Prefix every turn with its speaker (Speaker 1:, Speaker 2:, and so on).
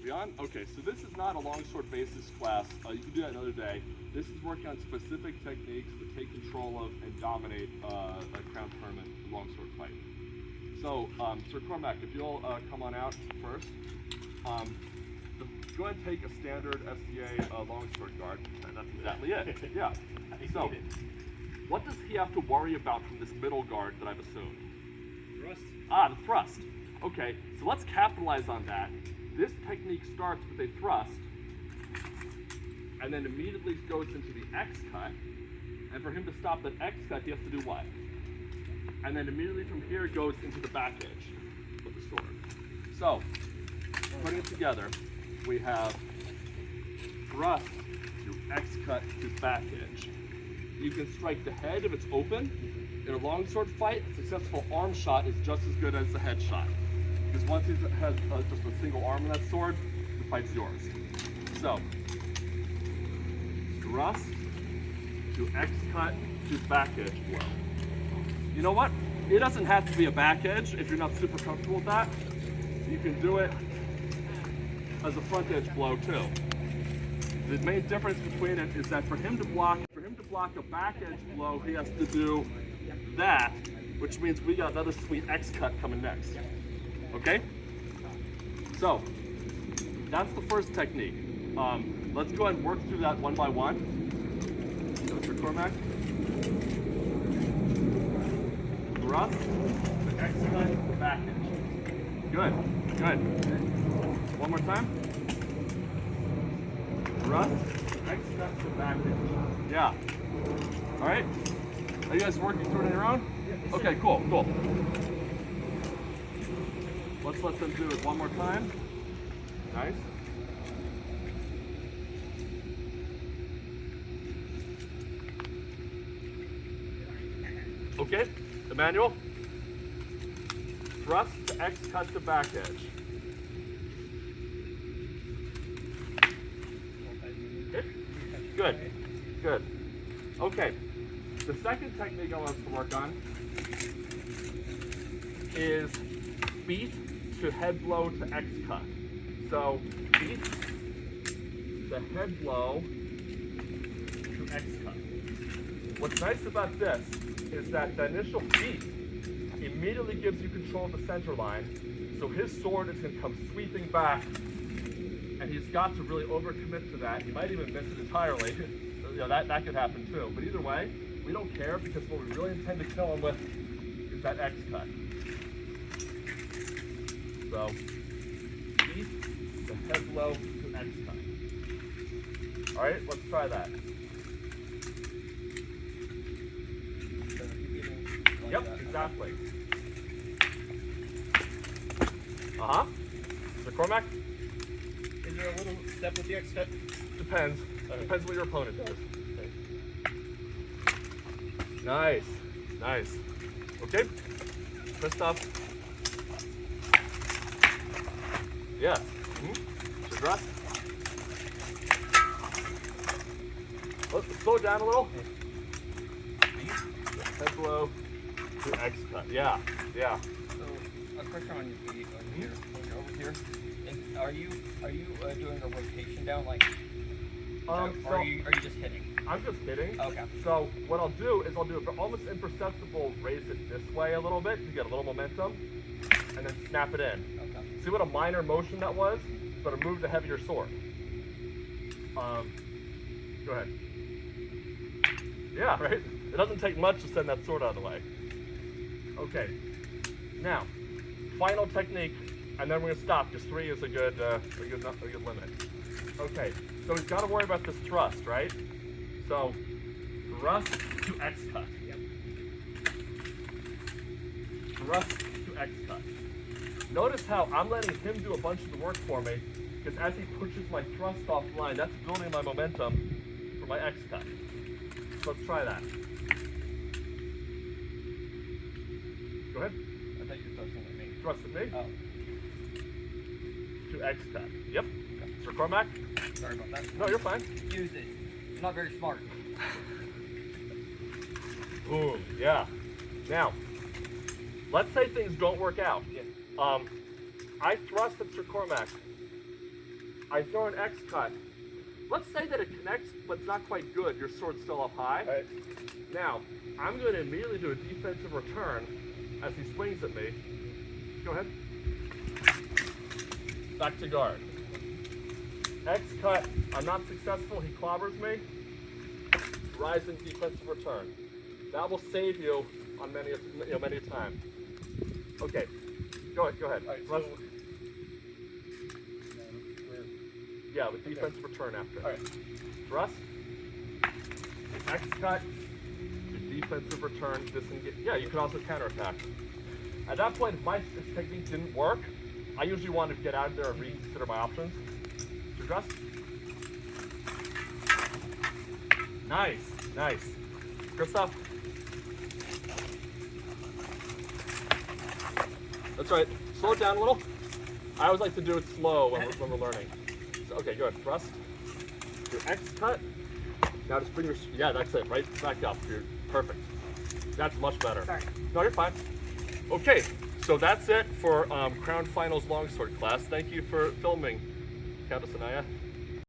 Speaker 1: Beyond? Okay, so this is not a longsword basis class. You can do that another day. This is working on specific techniques to take control of and dominate a crown tournament longsword fight. So, Sir Cormac, if you'll come on out first. Go ahead and take a standard SCA longsword guard. And that's exactly it. Yeah. So, what does he have to worry about from this middle guard that I've assumed?
Speaker 2: Thrust.
Speaker 1: Ah, the thrust. Okay, so let's capitalize on that. This technique starts with a thrust, and then immediately goes into the X cut. And for him to stop that X cut, he has to do what? And then immediately from here goes into the back edge of the sword. So, putting it together, we have thrust to X cut to back edge. You can strike the head if it's open. In a longsword fight, a successful arm shot is just as good as the head shot. Because once he has just a single arm in that sword, the fight's yours. So, thrust to X cut to back edge blow. You know what? It doesn't have to be a back edge if you're not super comfortable with that. You can do it as a front edge blow too. The main difference between it is that for him to block a back edge blow, he has to do that, which means we got another sweet X cut coming next. Okay? So, that's the first technique. Let's go ahead and work through that one by one. So, Mr. Cormac. Thrust, the X cut, the back edge. Good, good. One more time. Thrust, X cut, the back edge. Yeah. All right? Are you guys working through it on your own? Okay, cool, cool. Let's let them do it one more time. Nice. Okay, Emmanuel. Thrust to X cut to back edge. Okay. Good, good. Okay, the second technique I want us to work on is beat to head blow to X cut. So beat the head blow to X cut. What's nice about this is that the initial beat immediately gives you control of the center line. So his sword is going to come sweeping back, and he's got to really overcommit to that. He might even miss it entirely. You know, that could happen too. But either way, we don't care because what we really intend to kill him with is that X cut. So, beat the head blow to X cut. All right, let's try that. Yep, exactly. Uh-huh. Mr. Cormac?
Speaker 2: Is there a little step with the X cut?
Speaker 1: Depends. Depends what your opponent does. Okay. Nice. Nice. Okay. Twist up. Yes. Should rest. Let's slow it down a little. Head blow to X cut. Yeah. Yeah.
Speaker 3: So, a question on your feet over here, when you're over here. And are you doing a rotation down, like, or are you just hitting?
Speaker 1: I'm just hitting.
Speaker 3: Okay.
Speaker 1: So what I'll do is I'll do an almost imperceptible raise it this way a little bit to get a little momentum, and then snap it in.
Speaker 3: Okay.
Speaker 1: See what a minor motion that was, but it moved the heavier sword. Go ahead. Yeah, right? It doesn't take much to send that sword out of the way. Okay. Now, final technique, and then we're gonna stop. Just 3 is a good limit. Okay. So he's got to worry about this thrust, right? So, thrust to X cut.
Speaker 3: Yep.
Speaker 1: Thrust to X cut. Notice how I'm letting him do a bunch of the work for me, because as he pushes my thrust offline, that's building my momentum for my X cut. So let's try that. Go ahead.
Speaker 3: I thought you were thrusting at me.
Speaker 1: Thrust at me.
Speaker 3: Oh.
Speaker 1: To X cut. Yep.
Speaker 3: Okay.
Speaker 1: Sir Cormac?
Speaker 3: Sorry about that.
Speaker 1: No, you're fine.
Speaker 3: Use it. I'm not very smart.
Speaker 1: Ooh, yeah. Now, let's say things don't work out.
Speaker 3: Yeah.
Speaker 1: I thrust at Sir Cormac. I throw an X cut. Let's say that it connects, but it's not quite good. Your sword's still up high.
Speaker 2: All right.
Speaker 1: Now, I'm going to immediately do a defensive return as he swings at me. Go ahead. Back to guard. X cut. I'm not successful. He clobbers me. Rising defensive return. That will save you on many a time. Okay. Go ahead.
Speaker 2: All right,
Speaker 1: Thrust.
Speaker 2: so,
Speaker 1: Yeah, with defensive return after.
Speaker 2: all right.
Speaker 1: Thrust. X cut. Your defensive return. Disengage. Yeah, you can also counterattack. At that point, if my technique didn't work, I usually want to get out of there and reconsider my options. So thrust. Nice. Good stuff. That's right. Slow it down a little. I always like to do it slow when we're learning. So, okay, go ahead. Thrust. Your X cut. Now just bring your, yeah, that's it. Right back up. You're perfect. That's much better.
Speaker 4: Sorry.
Speaker 1: No, you're fine. Okay, so that's it for Crown Finals Longsword class. Thank you for filming, Countess Anaya.